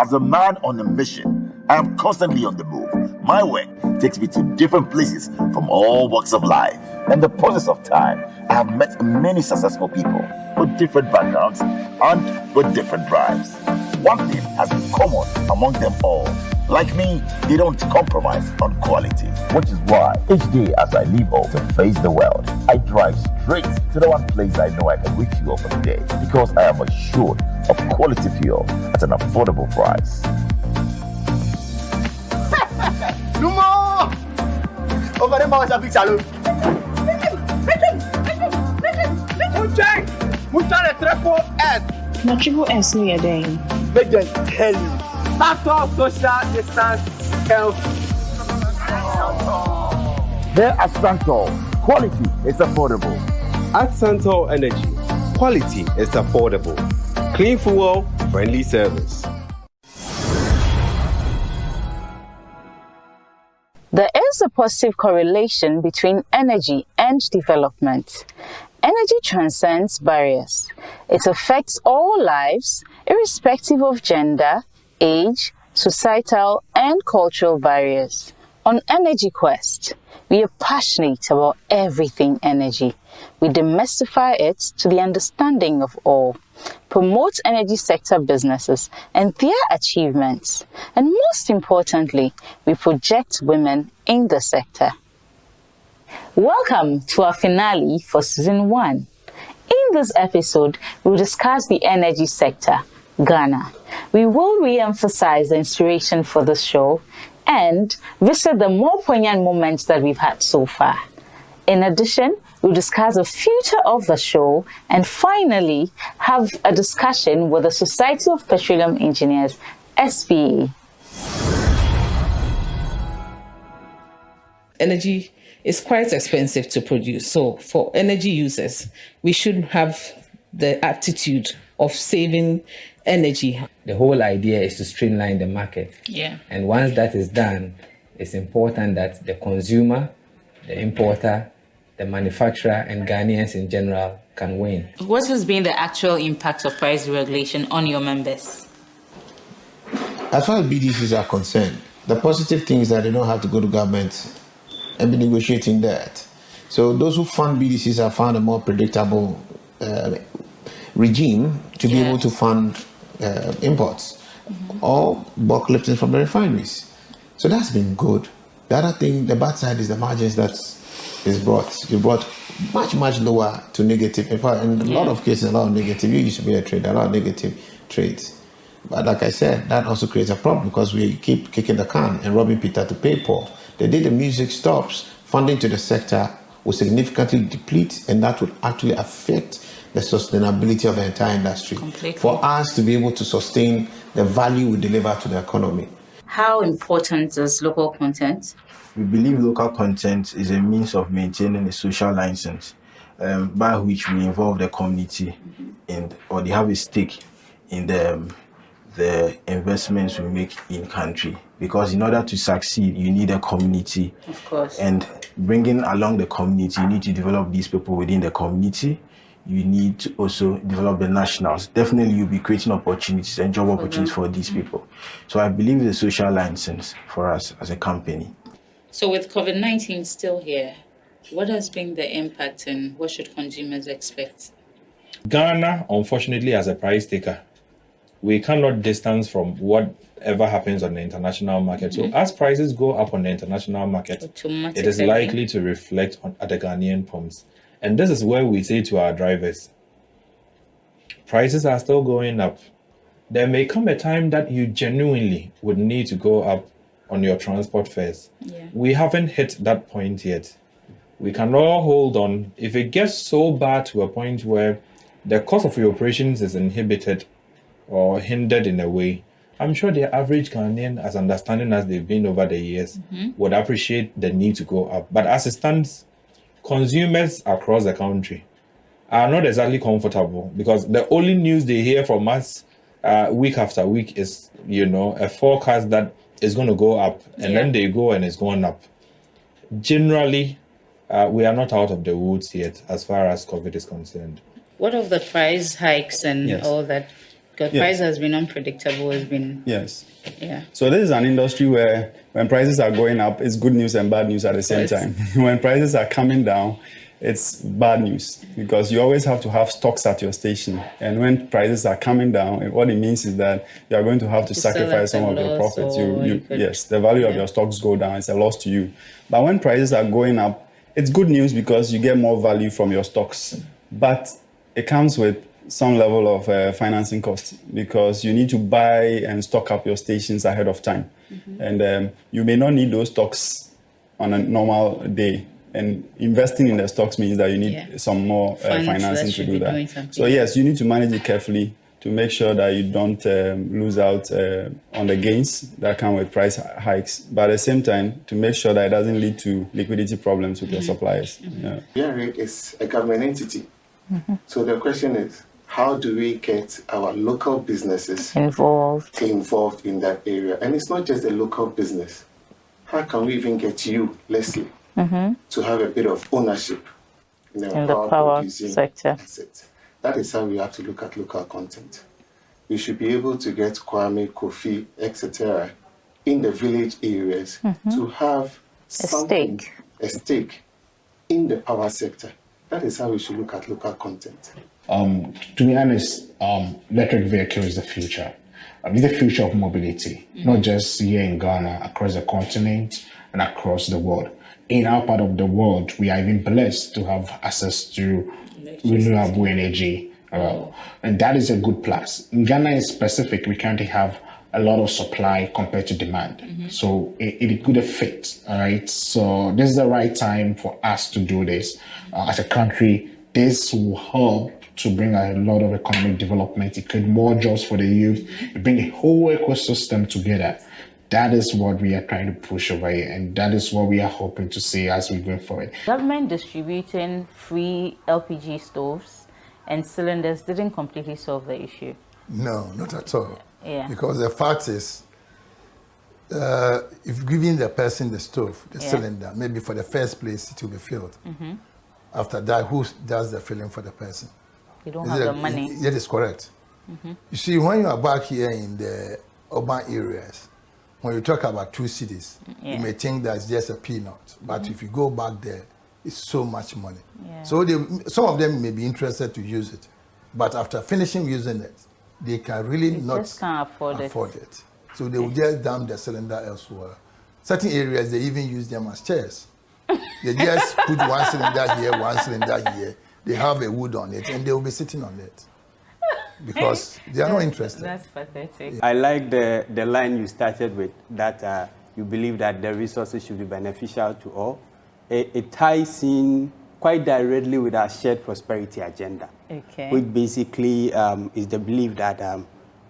As a man on a mission, I am constantly on the move. My work takes me to different places from all walks of life. In the process of time, I have met many successful people with different backgrounds and with different drives. One thing has been common among them all. Like me, they don't compromise on quality, which is why each day as I leave home to face the world, I drive straight to the one place I know I can refuel for the day because I am assured of quality fuel at an affordable price. No more! Over there, I have a salon. Muchas triple S. Na triple S no yɛ dɛn. Make them tell you. Factor social distance health. Here at Santor, quality is affordable. At Santor Energy, quality is affordable. Clean fuel, friendly service. There is a positive correlation between energy and development. Energy transcends barriers. It affects all lives, irrespective of gender, age, societal, and cultural barriers. On Energy Quest, we are passionate about everything energy. We demystify it to the understanding of all, promote energy sector businesses and their achievements, and most importantly, we project women in the sector. Welcome to our finale for Season 1. In this episode, we'll discuss the energy sector, Ghana. We will re-emphasize the inspiration for this show and visit the more poignant moments that we've had so far. In addition, we'll discuss the future of the show and finally have a discussion with the Society of Petroleum Engineers, SPE. Energy is quite expensive to produce. So for energy users, we should have the attitude of saving energy. The whole idea is to streamline the market. Yeah. And once that is done, it's important that the consumer, the importer, the manufacturer, and Ghanaians in general can win. What has been the actual impact of price regulation on your members? As far as BDCs are concerned, the positive thing is that they don't have to go to government and be negotiating that. So those who fund BDCs have found a more predictable regime to be able to fund imports or bulk lifting from the refineries. So that's been good. The other thing, the bad side is the margins that is brought. You brought much lower to negative. In fact, in a lot of cases, a lot of negative. You used to be a trader, a lot of negative trades. But like I said, that also creates a problem because we keep kicking the can and robbing Peter to pay Paul. The day the music stops, funding to the sector will significantly deplete, and that would actually affect the sustainability of the entire industry. Completely. For us to be able to sustain the value we deliver to the economy. How important is local content? We believe local content is a means of maintaining a social license by which we involve the community or they have a stake in the investments we make in country. Because in order to succeed, you need a community. Of course. And bringing along the community, you need to develop these people within the community. You need to also develop the nationals. Definitely, you'll be creating opportunities and job opportunities for these people. So I believe the social license for us as a company. So with COVID-19 still here, what has been the impact and what should consumers expect? Ghana, unfortunately, as a price taker, we cannot distance from whatever happens on the international market. So as prices go up on the international market, it is likely to reflect at the Ghanaian pumps. And this is where we say to our drivers, prices are still going up. There may come a time that you genuinely would need to go up on your transport fares. We haven't hit that point yet. We can all hold on. If it gets so bad to a point where the cost of your operations is inhibited or hindered in a way, I'm sure the average Ghanaian, as understanding as they've been over the years, would appreciate the need to go up. But as it stands, consumers across the country are not exactly comfortable because the only news they hear from us week after week is, a forecast that is going to go up, and then they go and it's going up. Generally, we are not out of the woods yet as far as COVID is concerned. What of the price hikes and all that? Because price has been unpredictable, has been... Yes. Yeah. So this is an industry where when prices are going up, it's good news and bad news at the same time. When prices are coming down, it's bad news because you always have to have stocks at your station. And when prices are coming down, what it means is that you are going to have to sacrifice some of your profits. Yes, the value of your stocks go down. It's a loss to you. But when prices are going up, it's good news because you get more value from your stocks. But it comes with some level of financing costs because you need to buy and stock up your stations ahead of time. And you may not need those stocks on a normal day. And investing in the stocks means that you need some more financing to do that. So yes, you need to manage it carefully to make sure that you don't lose out on the gains that come with price hikes. But at the same time, to make sure that it doesn't lead to liquidity problems with your suppliers. BRA is a government entity. So the question is, how do we get our local businesses involved in that area? And it's not just a local business. How can we even get you, Lesley, to have a bit of ownership in the power sector asset? That is how we have to look at local content. We should be able to get Kwame, Kofi, etc. in the village areas to have a stake in the power sector. That is how we should look at local content. To be honest, electric vehicle is the future. It's the future of mobility, not just here in Ghana, across the continent and across the world. In our part of the world, we are even blessed to have access to renewable energy. And that is a good plus. In Ghana in specific, we currently have a lot of supply compared to demand. So it could fit, all right? So this is the right time for us to do this. As a country, this will help to bring a lot of economic development. It create more jobs for the youth. It bring a whole ecosystem together. That is what we are trying to push over here, and that is what we are hoping to see as we go forward. Government distributing free LPG stoves and cylinders didn't completely solve the issue. No, not at all. Yeah. Because the fact is, if giving the person the stove, the cylinder, maybe for the first place it will be filled. After that, who does the filling for the person? You don't have the money. That is correct. You see, when you are back here in the urban areas, when you talk about two cities, you may think that it's just a peanut. But if you go back there, it's so much money. So some of them may be interested to use it. But after finishing using it, they can really can't afford it. So they will just dump the cylinder elsewhere. Certain areas, they even use them as chairs. They just put one cylinder here, one cylinder here. They have a wood on it, and they will be sitting on it because they are not interested. That's pathetic. I like the line you started with, that you believe that the resources should be beneficial to all. It ties in quite directly with our shared prosperity agenda, which basically is the belief that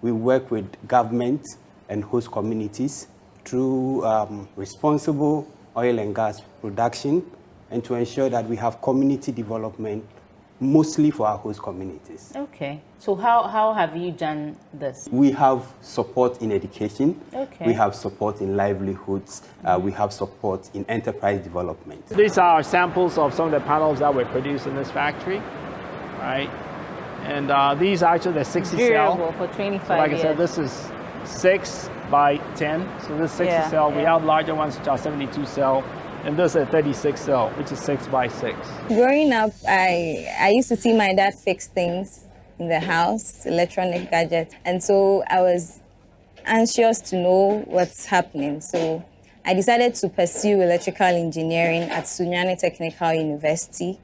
we work with government and host communities through responsible oil and gas production, and to ensure that we have community development mostly for our host communities. Okay. So how have you done this? We have support in education. We have support in livelihoods. We have support in enterprise development. These are samples of some of the panels that were produced in this factory, right? And these are actually the 60 durable cell. for 25 so like years. I said, this is 6 by 10. So this 60 cell. We have larger ones which are 72 cell. And this is a 36 cell, which is 6 by 6. Growing up, I used to see my dad fix things in the house, electronic gadgets. And so I was anxious to know what's happening. So I decided to pursue electrical engineering at Sunyani Technical University.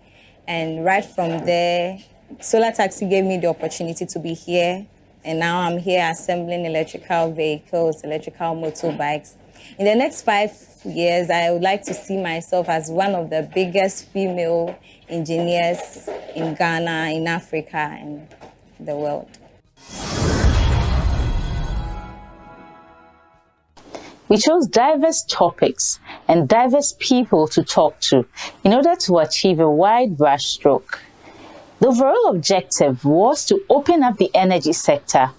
And right from there, Solar Taxi gave me the opportunity to be here. And now I'm here assembling electrical vehicles, electrical motorbikes. In the next 5 years, I would like to see myself as one of the biggest female engineers in Ghana, in Africa, and the world. We chose diverse topics and diverse people to talk to in order to achieve a wide brushstroke. The overall objective was to open up the energy sector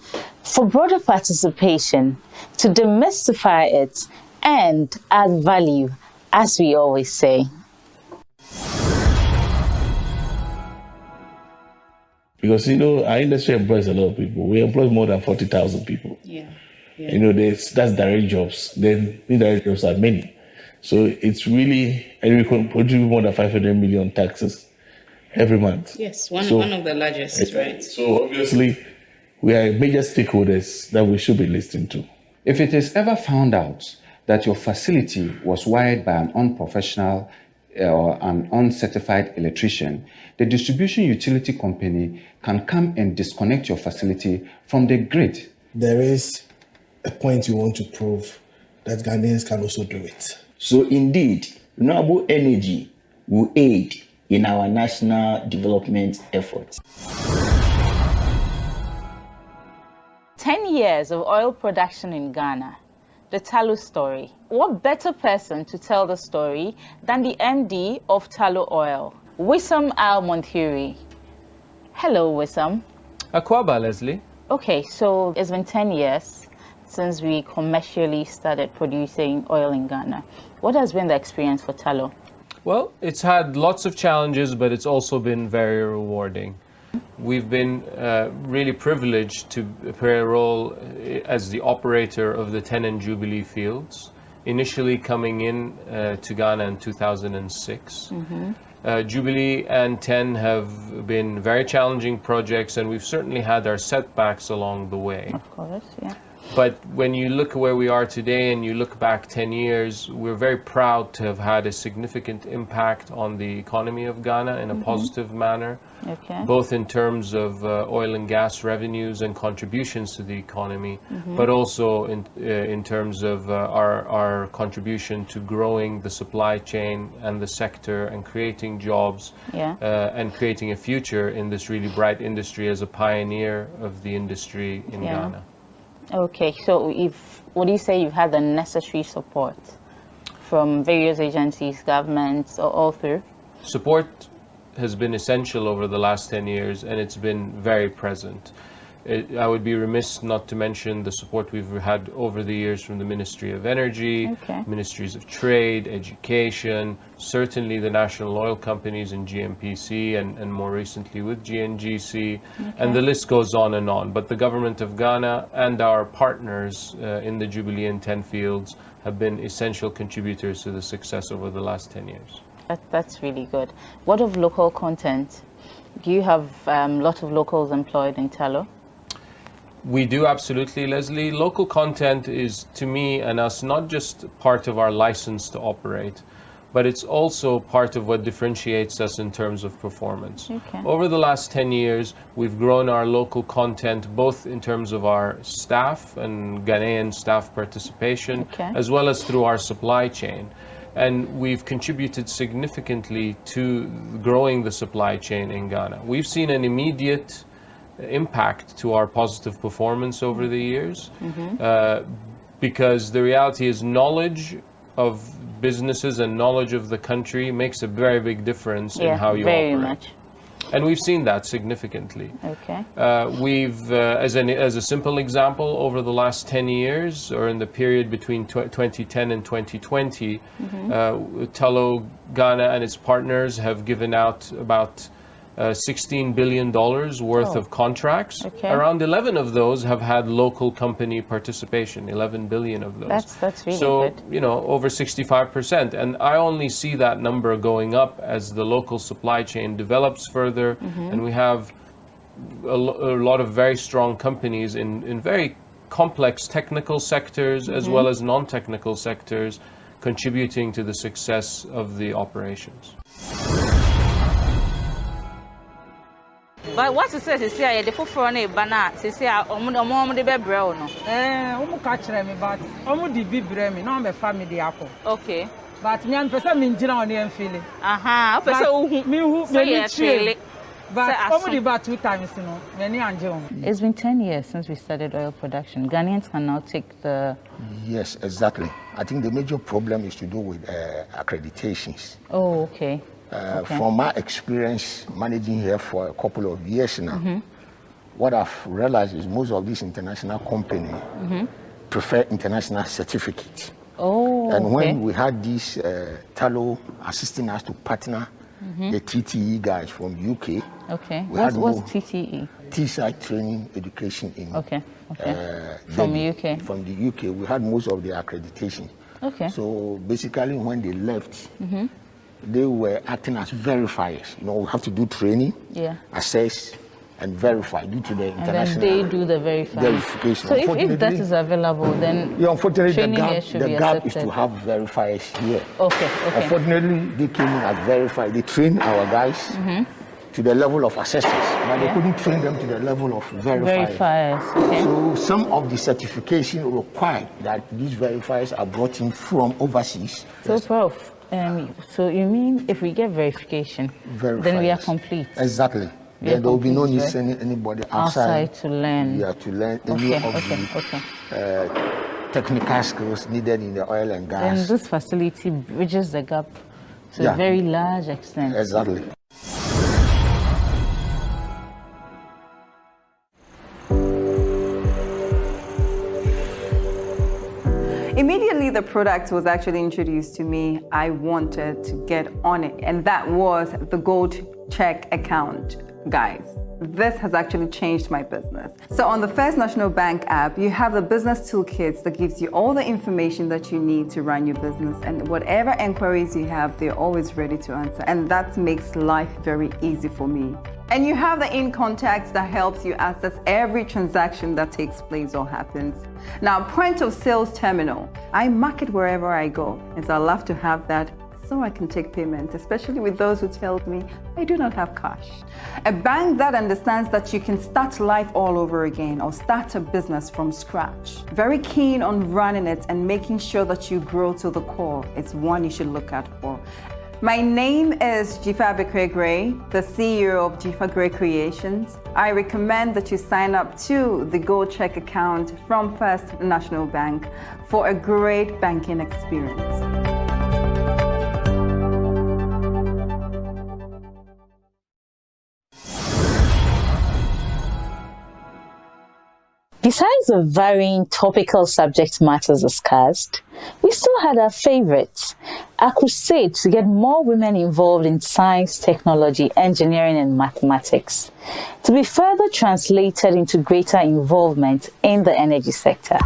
for broader participation, to demystify it, and add value, as we always say. Because, our industry employs a lot of people. We employ more than 40,000 people. Yeah. That's direct jobs. Then indirect jobs are many. So it's really, and we contribute more than 500 million taxes every month. Yes, one of the largest, right? So obviously, we are major stakeholders that we should be listening to. If it is ever found out that your facility was wired by an unprofessional or an uncertified electrician, the distribution utility company can come and disconnect your facility from the grid. There is a point we want to prove that Ghanaians can also do it. So indeed, renewable energy will aid in our national development efforts. 10 years of oil production in Ghana. The Tallow story. What better person to tell the story than the MD of Tallow Oil, Wissam Al-Monthiri. Hello, Wissam. Akwaba, Lesley. Okay, so it's been 10 years since we commercially started producing oil in Ghana. What has been the experience for Tallow? Well, it's had lots of challenges, but it's also been very rewarding. We've been really privileged to play a role as the operator of the 10 and Jubilee fields, initially coming in to Ghana in 2006. Jubilee and 10 have been very challenging projects, and we've certainly had our setbacks along the way. Of course, yeah. But when you look where we are today and you look back 10 years, we're very proud to have had a significant impact on the economy of Ghana in a positive manner, both in terms of oil and gas revenues and contributions to the economy, but also in terms of our contribution to growing the supply chain and the sector and creating jobs and creating a future in this really bright industry as a pioneer of the industry in Ghana. Okay, so would you say you've had the necessary support from various agencies, governments, or all through? Support has been essential over the last 10 years, and it's been very present. I would be remiss not to mention the support we've had over the years from the Ministry of Energy, Ministries of Trade, Education, certainly the national oil companies and GMPC, and more recently with GNGC, and the list goes on and on. But the government of Ghana and our partners in the Jubilee and 10 fields have been essential contributors to the success over the last 10 years. That's really good. What of local content? Do you have a lot of locals employed in Tallow? We do, absolutely, Lesley. Local content is, to me and us, not just part of our license to operate, but it's also part of what differentiates us in terms of performance. Over the last 10 years, we've grown our local content, both in terms of our staff and Ghanaian staff participation, as well as through our supply chain. And we've contributed significantly to growing the supply chain in Ghana. We've seen an immediate impact to our positive performance over the years, because the reality is knowledge of businesses and knowledge of the country makes a very big difference in how you very operate. Much. And we've seen that significantly. We've, as a simple example, over the last 10 years, or in the period between 2010 and 2020, Tallow Ghana and its partners have given out about $16 billion worth of contracts. Around 11 of those have had local company participation, 11 billion of those. That's really so, good. Over 65%. And I only see that number going up as the local supply chain develops further. And we have a lot of very strong companies in very complex technical sectors as well as non-technical sectors contributing to the success of the operations. But what is it? Is the for a banana? Is the baby brown? Catch me, but the baby bremi, no, my family apple. Okay. But me and person mean jina on the feeling. Aha. But only about 2 times, many and It's been 10 years since we started oil production. Ghanaians can now take the... Yes, exactly. I think the major problem is to do with accreditations. Oh, okay. From my experience managing here for a couple of years now, what I've realized is most of these international companies prefer international certificates. Oh, and when we had these Tallow assisting us to partner the TTE guys from UK. Okay. What's TTE? T-side training education in. Okay. From UK. From the UK, we had most of the accreditation. Okay. So basically, when they left, they were acting as verifiers. We have to do training, assess, and verify due to the international. And then they do the verification. So if that is available, then unfortunately, the gap is to have verifiers here. Okay. Unfortunately, they came in as verified. They trained our guys to the level of assessors, but they couldn't train them to the level of verifiers. Okay. So some of the certification required that these verifiers are brought in from overseas. So, Prof, so you mean if we get verification, then we are complete? Exactly. Then there will be no need to send anybody outside to learn. Yeah, to learn any of the technical skills needed in the oil and gas. And this facility bridges the gap to a very large extent. Exactly. Immediately the product was actually introduced to me, I wanted to get on it, and that was the Gold Check account, guys. This has actually changed my business. So on the First National Bank app, you have the business toolkits that gives you all the information that you need to run your business, and whatever inquiries you have, they're always ready to answer. And that makes life very easy for me. And you have the in contacts that helps you access every transaction that takes place or happens. Now, point of sales terminal, I market wherever I go, and so I love to have that so I can take payments, especially with those who tell me I do not have cash. A bank that understands that you can start life all over again or start a business from scratch. Very keen on running it and making sure that you grow to the core. It's one you should look out for. My name is Jifa Bekre-Gray, the CEO of Jifa Gray Creations. I recommend that you sign up to the Gold Check account from First National Bank for a great banking experience. Besides the varying topical subject matters discussed, we still had our favorites, our crusade to get more women involved in science, technology, engineering, and mathematics, to be further translated into greater involvement in the energy sector.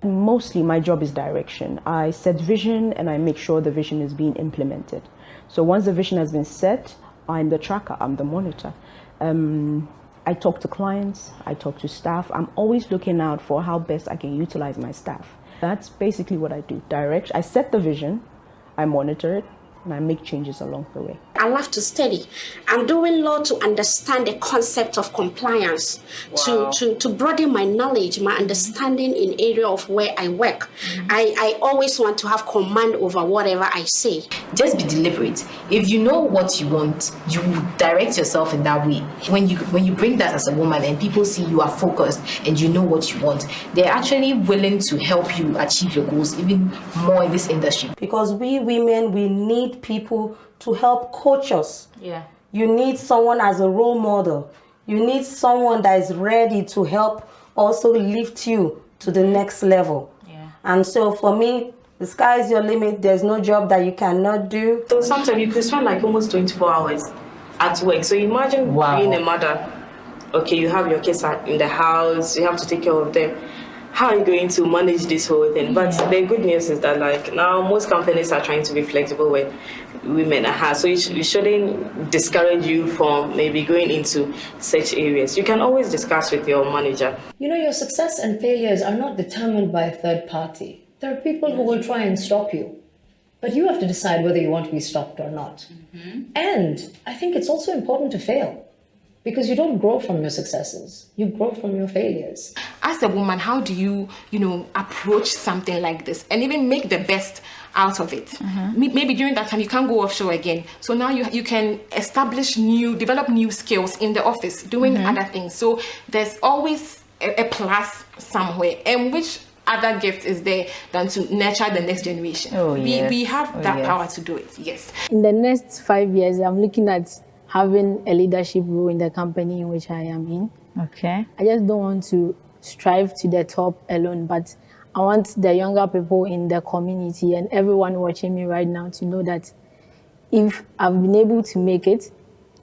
Mostly my job is direction. I set vision and I make sure the vision is being implemented. So once the vision has been set, I'm the tracker, I'm the monitor. I talk to clients, I talk to staff. I'm always looking out for how best I can utilize my staff. That's basically what I do. Direct, I set the vision, I monitor it, and I make changes along the way. I love to study. I'm doing law to understand the concept of compliance, to broaden my knowledge, my understanding in area of where I work. I always want to have command over whatever I say. Just be deliberate. If you know what you want, you direct yourself in that way. When you bring that as a woman and people see you are focused and you know what you want, they're actually willing to help you achieve your goals even more in this industry. Because we women, we need people to help coach us. Yeah. You need someone as a role model. You need someone that is ready to help also lift you to the next level. Yeah. And so for me, the sky is your limit. There's no job that you cannot do. So sometimes you could spend like almost 24 hours at work. So imagine being a mother. Okay, you have your kids in the house, you have to take care of them. How are you going to manage this whole thing? But the good news is that like now most companies are trying to be flexible with women at heart. So it shouldn't discourage you from maybe going into such areas. You can always discuss with your manager. You know, your success and failures are not determined by a third party. There are people who will try and stop you. But you have to decide whether you want to be stopped or not. And I think it's also important to fail. Because you don't grow from your successes, you grow from your failures. As a woman, how do you, approach something like this and even make the best out of it? Maybe during that time you can't go offshore again. So now you can develop new skills in the office, doing other things. So there's always a plus somewhere. And which other gift is there than to nurture the next generation? We have that power to do it, yes. In the next 5 years, I'm looking at having a leadership role in the company in which I am in. Okay. I just don't want to strive to the top alone, but I want the younger people in the community and everyone watching me right now to know that if I've been able to make it,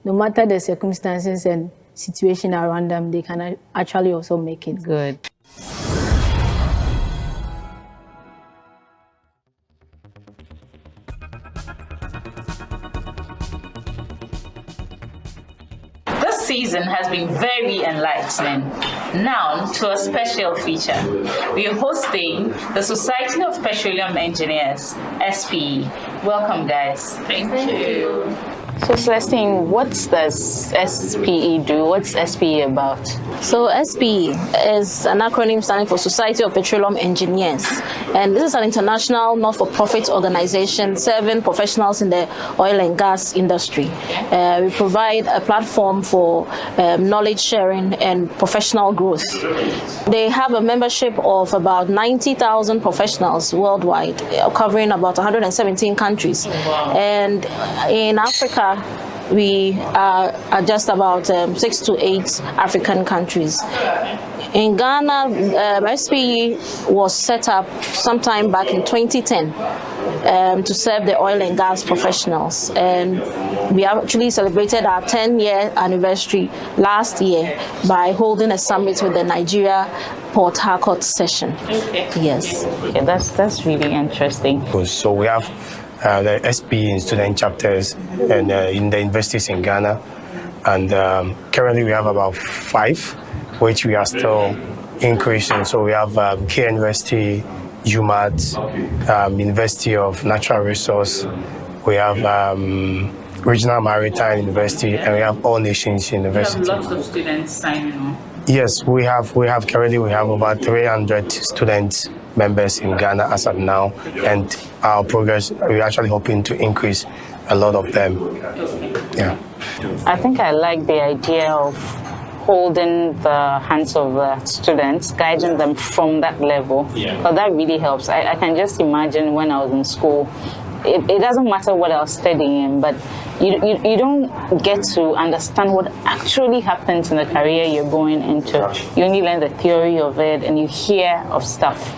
no matter the circumstances and situation around them, they can actually also make it. Good. This season has been very enlightening. Now to a special feature. We are hosting the Society of Petroleum Engineers, SPE. Welcome, guys. Thank you. So Celestine, what does SPE do? What's SPE about? So SPE is an acronym standing for Society of Petroleum Engineers. And this is an international not-for-profit organization serving professionals in the oil and gas industry. We provide a platform for knowledge sharing and professional growth. They have a membership of about 90,000 professionals worldwide, covering about 117 countries. And in Africa, we are just about 6 to 8 African countries. In Ghana, SPE was set up sometime back in 2010 to serve the oil and gas professionals. And we actually celebrated our 10-year anniversary last year by holding a summit with the Nigeria Port Harcourt session. Okay. Yes. Okay, that's really interesting. So we have the SPE in student chapters and in the universities in Ghana, and currently we have about 5, which we are still increasing. So we have K University, UMAT, University of Natural Resource, we have Regional Maritime University, and we have All Nations University. We have lots of students signing on. Yes, we have currently over 300 students members in Ghana as of now, and our progress, we're actually hoping to increase a lot of them. Yeah. I think I like the idea of holding the hands of the students, guiding them from that level. Yeah. But that really helps. I can just imagine when I was in school, it doesn't matter what I was studying, but you don't get to understand what actually happens in the career you're going into. You only learn the theory of it and you hear of stuff.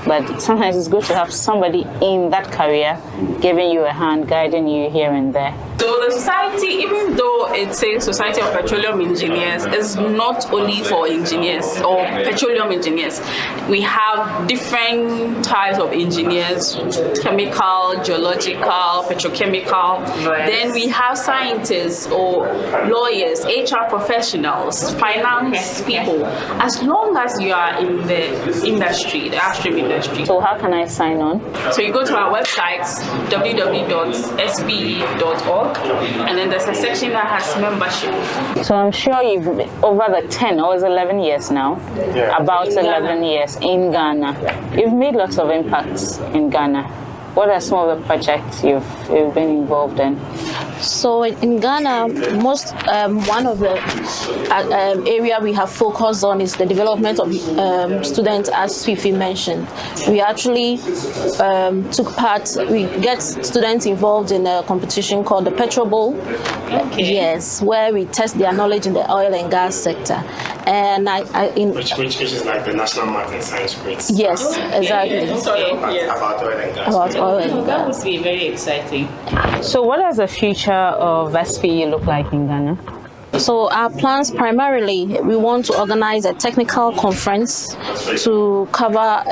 But sometimes it's good to have somebody in that career giving you a hand, guiding you here and there. So the society, even though it says Society of Petroleum Engineers, is not only for engineers or petroleum engineers. We have different types of engineers: chemical, geological, petrochemical. Right. Then we have scientists or lawyers, HR professionals, finance people. As long as you are in the industry, the upstream industry. So how can I sign on? So you go to our website, www.spe.org. And then there's a section that has membership. So I'm sure you've, over the 10 or 11 years now, about 11 years in Ghana, you've made lots of impacts in Ghana. What are some of the projects you've been involved in? So in Ghana, one of the area we have focused on is the development of students, as Fifi mentioned. We actually took part, we get students involved in a competition called the Petro Bowl. Okay. Yes, where we test their knowledge in the oil and gas sector. And which is like the National Math and Science quiz. Yes, exactly. About oil and gas. About oil and gas. That would be very exciting. So what does the future of SPE look like in Ghana? So our plans primarily, we want to organize a technical conference to cover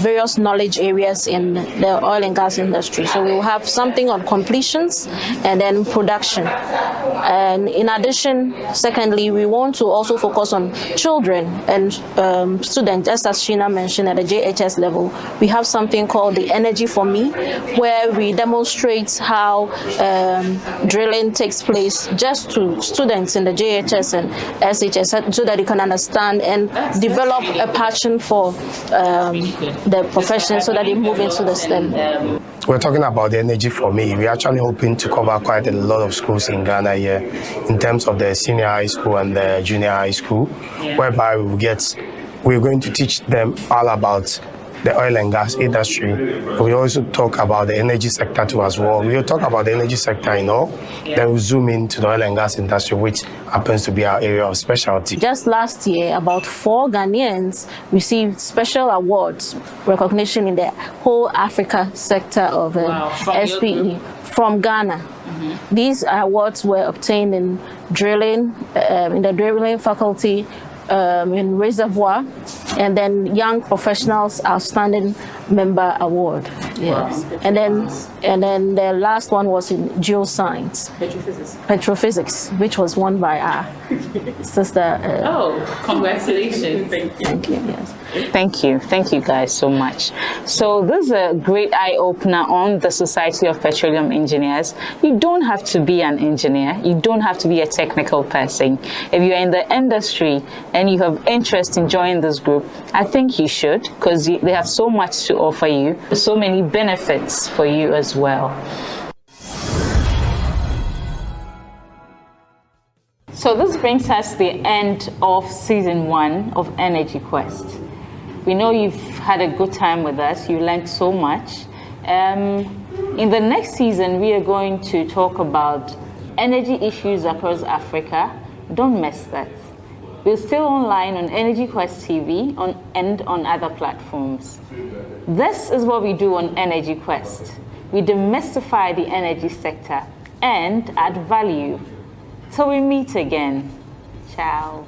various knowledge areas in the oil and gas industry. So we will have something on completions and then production. And in addition, secondly, we want to also focus on children and students, just as Sheena mentioned at the JHS level. We have something called the Energy for Me, where we demonstrate how drilling takes place just to students in the JHS and SHS so that they can understand and develop a passion for the profession so that they move into the STEM. We're talking about the Energy for Me. We're actually hoping to cover quite a lot of schools in Ghana here in terms of the senior high school and the junior high school, whereby we're going to teach them all about the oil and gas industry. We also talk about the energy sector too as well. We'll talk about the energy sector, then we'll zoom into the oil and gas industry, which happens to be our area of specialty. Just last year, about 4 Ghanaians received special awards, recognition in the whole Africa sector of SPE from Ghana. These awards were obtained in drilling, in the drilling faculty, in reservoir, and then Young Professionals Outstanding Member Award. Yes. Wow. And then the last one was in geoscience. Petrophysics, which was won by our sister. Congratulations. Thank you. Yes. Thank you guys so much. So this is a great eye-opener on the Society of Petroleum Engineers. You don't have to be an engineer. You don't have to be a technical person. If you're in the industry and you have interest in joining this group, I think you should, because they have so much to offer you, so many benefits for you as well. So this brings us to the end of season 1 of Energy Quest. We know you've had a good time with us. You learned so much. In the next season, we are going to talk about energy issues across Africa. Don't miss that. We're still online on Energy Quest TV and on other platforms. This is what we do on Energy Quest. We demystify the energy sector and add value. Till we meet again. Ciao.